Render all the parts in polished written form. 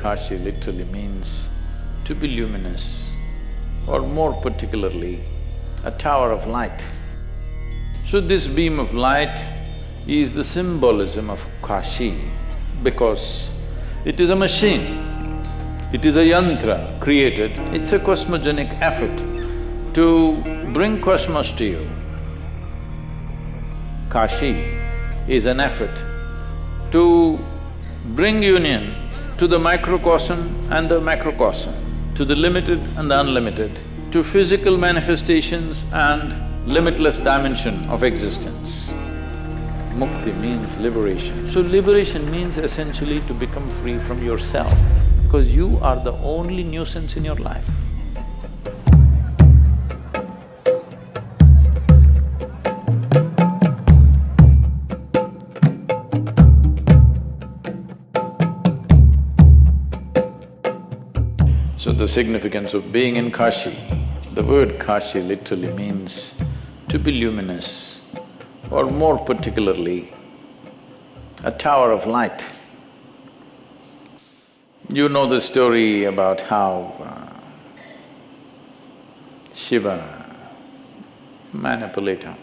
Kashi literally means to be luminous, or more particularly, a tower of light. So this beam of light is the symbolism of Kashi because it is a machine, it is a yantra created, it's a cosmogenic effort to bring cosmos to you. Kashi is an effort to bring union to the microcosm and the macrocosm, to the limited and the unlimited, to physical manifestations and limitless dimension of existence. Mukti means liberation. So liberation means essentially to become free from yourself, because you are the only nuisance in your life. So the significance of being in Kashi, the word Kashi literally means to be luminous, or more particularly, a tower of light. You know the story about how Shiva, manipulator,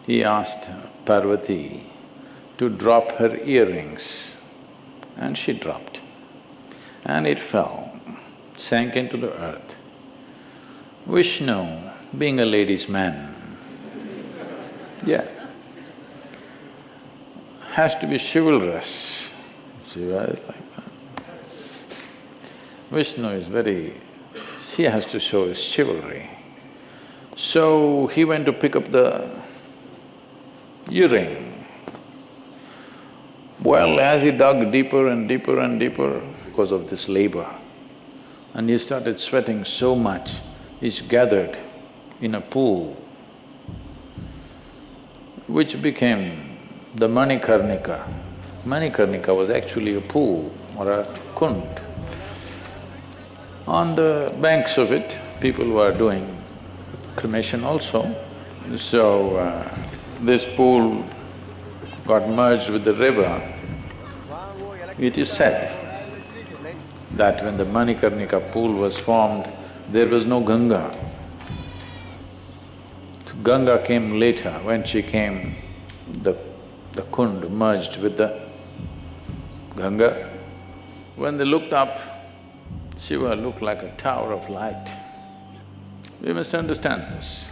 he asked Parvati to drop her earrings and she dropped and it fell, sank into the earth. Vishnu, being a ladies' man, has to be chivalrous. Shiva is like that. Vishnu is he has to show his chivalry. So he went to pick up the earring. Well, as he dug deeper and deeper and deeper because of this labor, and he started sweating so much, he's gathered in a pool, which became the Manikarnika. Manikarnika was actually a pool or a kund. On the banks of it, people were doing cremation also. So, this pool got merged with the river. It is said that when the Manikarnika pool was formed, there was no Ganga. Ganga came later. When she came, the kund merged with the Ganga. When they looked up, Shiva looked like a tower of light. We must understand this.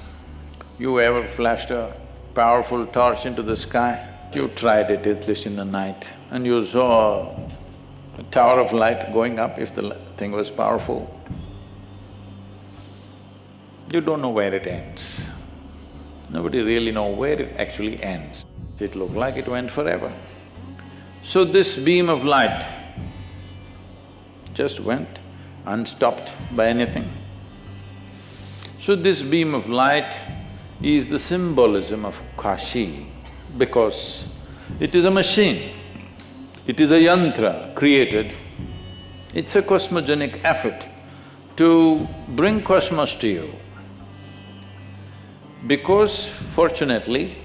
You ever flashed a powerful torch into the sky? You tried it at least in the night and you saw a tower of light going up if the thing was powerful. You don't know where it ends. Nobody really knows where it actually ends. It looked like it went forever. So this beam of light just went unstopped by anything. So this beam of light is the symbolism of Kashi because it is a machine, it is a yantra created, it's a cosmogenic effort to bring cosmos to you. Because fortunately,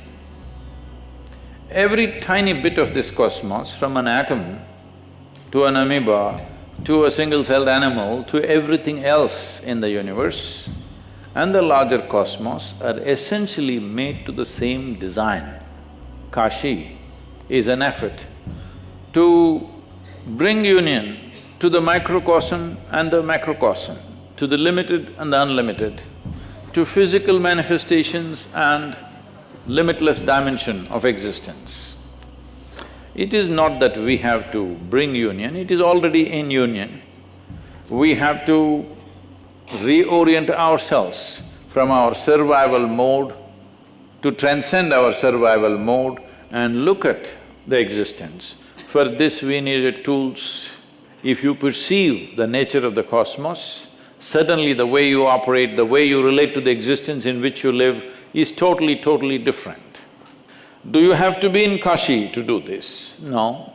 every tiny bit of this cosmos, from an atom to an amoeba, to a single-celled animal, to everything else in the universe and the larger cosmos are essentially made to the same design. Kashi is an effort to bring union to the microcosm and the macrocosm, to the limited and the unlimited, to physical manifestations and limitless dimension of existence. It is not that we have to bring union, it is already in union. We have to reorient ourselves from our survival mode to transcend our survival mode and look at the existence. For this we needed tools. If you perceive the nature of the cosmos, suddenly the way you operate, the way you relate to the existence in which you live is totally different. Do you have to be in Kashi to do this? No,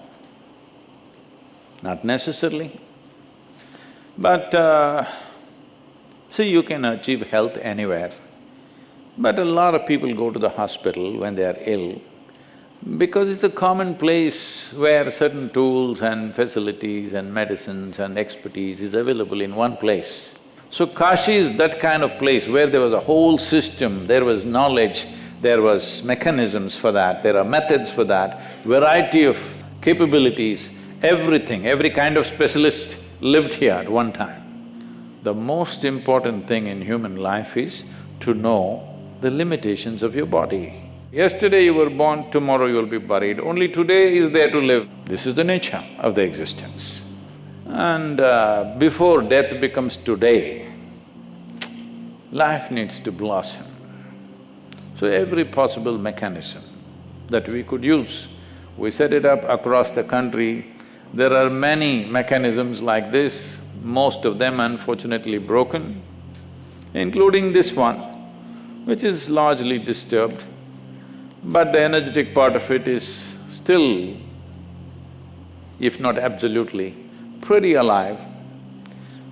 not necessarily. But see, you can achieve health anywhere. But a lot of people go to the hospital when they are ill. Because it's a common place where certain tools and facilities and medicines and expertise is available in one place. So Kashi is that kind of place where there was a whole system, there was knowledge, there was mechanisms for that, there are methods for that, variety of capabilities, everything, every kind of specialist lived here at one time. The most important thing in human life is to know the limitations of your body. Yesterday you were born, tomorrow you will be buried, only today is there to live. This is the nature of the existence. And before death becomes today, life needs to blossom. So every possible mechanism that we could use, we set it up across the country. There are many mechanisms like this, most of them unfortunately broken, including this one, which is largely disturbed. But the energetic part of it is still, if not absolutely, pretty alive.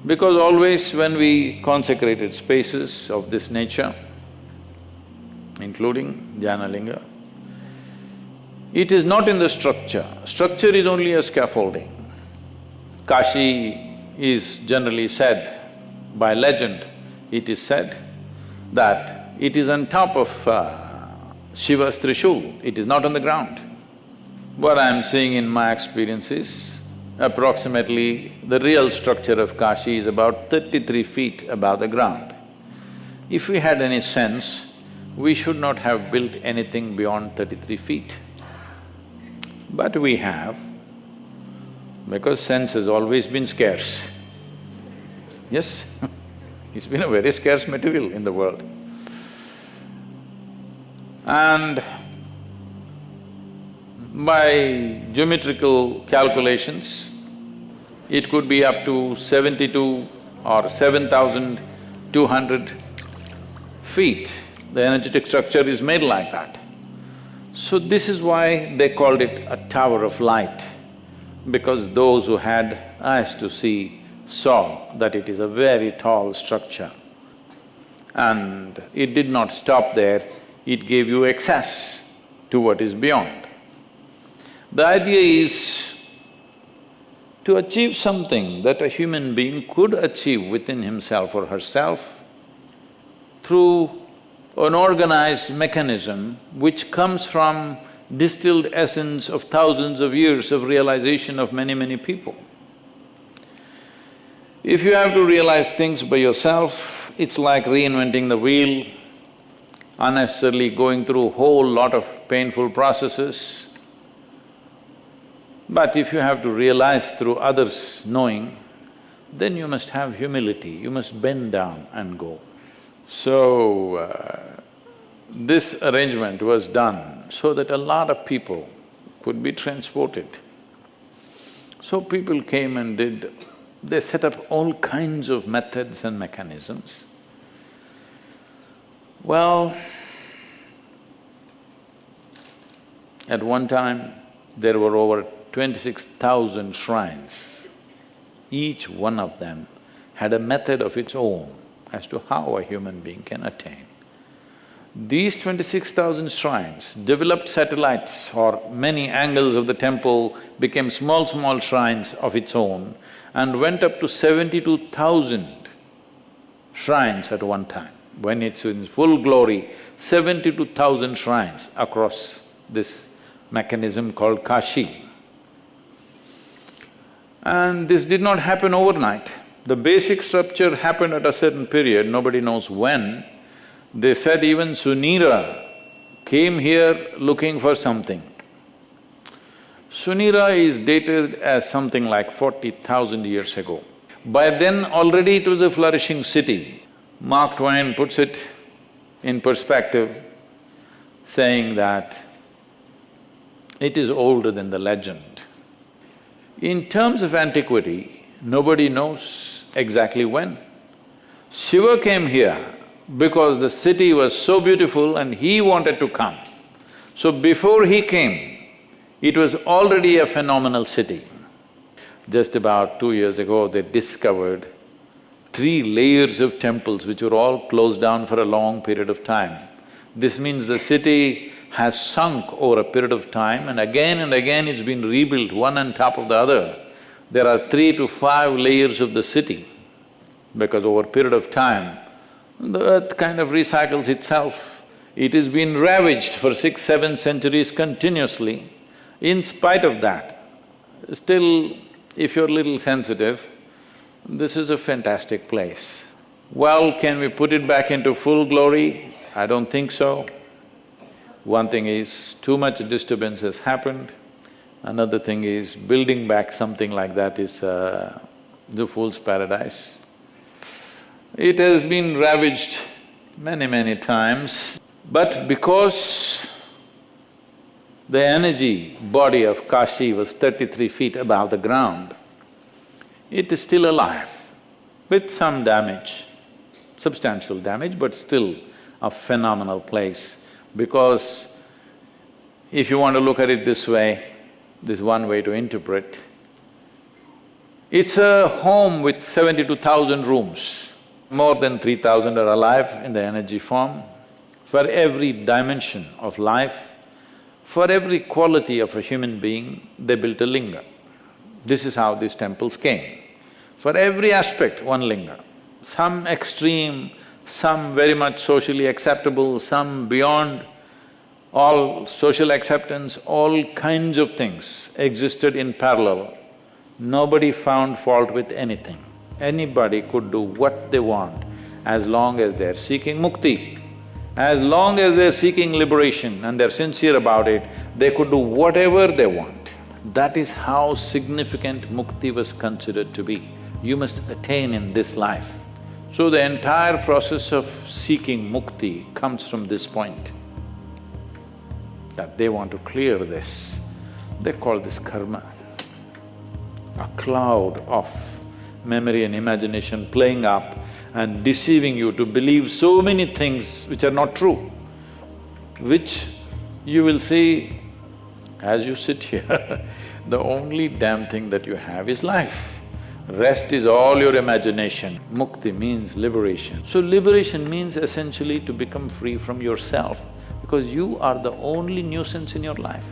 Because always when we consecrated spaces of this nature, including Dhyanalinga, it is not in the structure. Structure is only a scaffolding. Kashi is generally said, by legend, it is said that it is on top of Shiva's Trishul, it is not on the ground. What I am seeing in my experience is, approximately the real structure of Kashi is about 33 feet above the ground. If we had any sense, we should not have built anything beyond 33 feet. But we have, because sense has always been scarce. Yes, it's been a very scarce material in the world. And by geometrical calculations, it could be up to 72 or 7,200 feet. The energetic structure is made like that. So this is why they called it a tower of light, because those who had eyes to see saw that it is a very tall structure. And it did not stop there, it gave you access to what is beyond. The idea is to achieve something that a human being could achieve within himself or herself through an organized mechanism which comes from distilled essence of thousands of years of realization of many people. If you have to realize things by yourself, it's like reinventing the wheel, unnecessarily going through a whole lot of painful processes. But if you have to realize through others' knowing, then you must have humility, you must bend down and go. So, this arrangement was done so that a lot of people could be transported. So people came and they set up all kinds of methods and mechanisms. Well, at one time, there were over 26,000 shrines. Each one of them had a method of its own as to how a human being can attain. These 26,000 shrines developed satellites, or many angles of the temple became small shrines of its own and went up to 72,000 shrines at one time. When it's in full glory, 72,000 shrines across this mechanism called Kashi. And this did not happen overnight. The basic structure happened at a certain period, nobody knows when. They said even Sunira came here looking for something. Sunira is dated as something like 40,000 years ago. By then already it was a flourishing city. Mark Twain puts it in perspective, saying that it is older than the legend. In terms of antiquity, nobody knows exactly when. Shiva came here because the city was so beautiful and he wanted to come. So before he came, it was already a phenomenal city. Just about 2 years ago, they discovered 3 layers of temples which were all closed down for a long period of time. This means the city has sunk over a period of time and again it's been rebuilt one on top of the other. There are 3 to 5 layers of the city because over a period of time, the earth kind of recycles itself. It has been ravaged for 6, 7 centuries continuously. In spite of that, still, if you're a little sensitive, this is a fantastic place. Well, can we put it back into full glory? I don't think so. One thing is, too much disturbance has happened. Another thing is, building back something like that is the fool's paradise. It has been ravaged many times, but because the energy body of Kashi was 33 feet above the ground, it is still alive with some damage, substantial damage, but still a phenomenal place. Because if you want to look at it this way, this is one way to interpret, it's a home with 72,000 rooms. More than 3,000 are alive in the energy form. For every dimension of life, for every quality of a human being, they built a linga. This is how these temples came. For every aspect, one linga. Some extreme, some very much socially acceptable, some beyond all social acceptance, all kinds of things existed in parallel. Nobody found fault with anything. Anybody could do what they want as long as they're seeking mukti. As long as they're seeking liberation and they're sincere about it, they could do whatever they want. That is how significant mukti was considered to be. You must attain in this life. So the entire process of seeking mukti comes from this point, that they want to clear this. They call this karma. A cloud of memory and imagination playing up and deceiving you to believe so many things which are not true, which you will see as you sit here. The only damn thing that you have is life. Rest is all your imagination. Mukti means liberation. So liberation means essentially to become free from yourself, because you are the only nuisance in your life.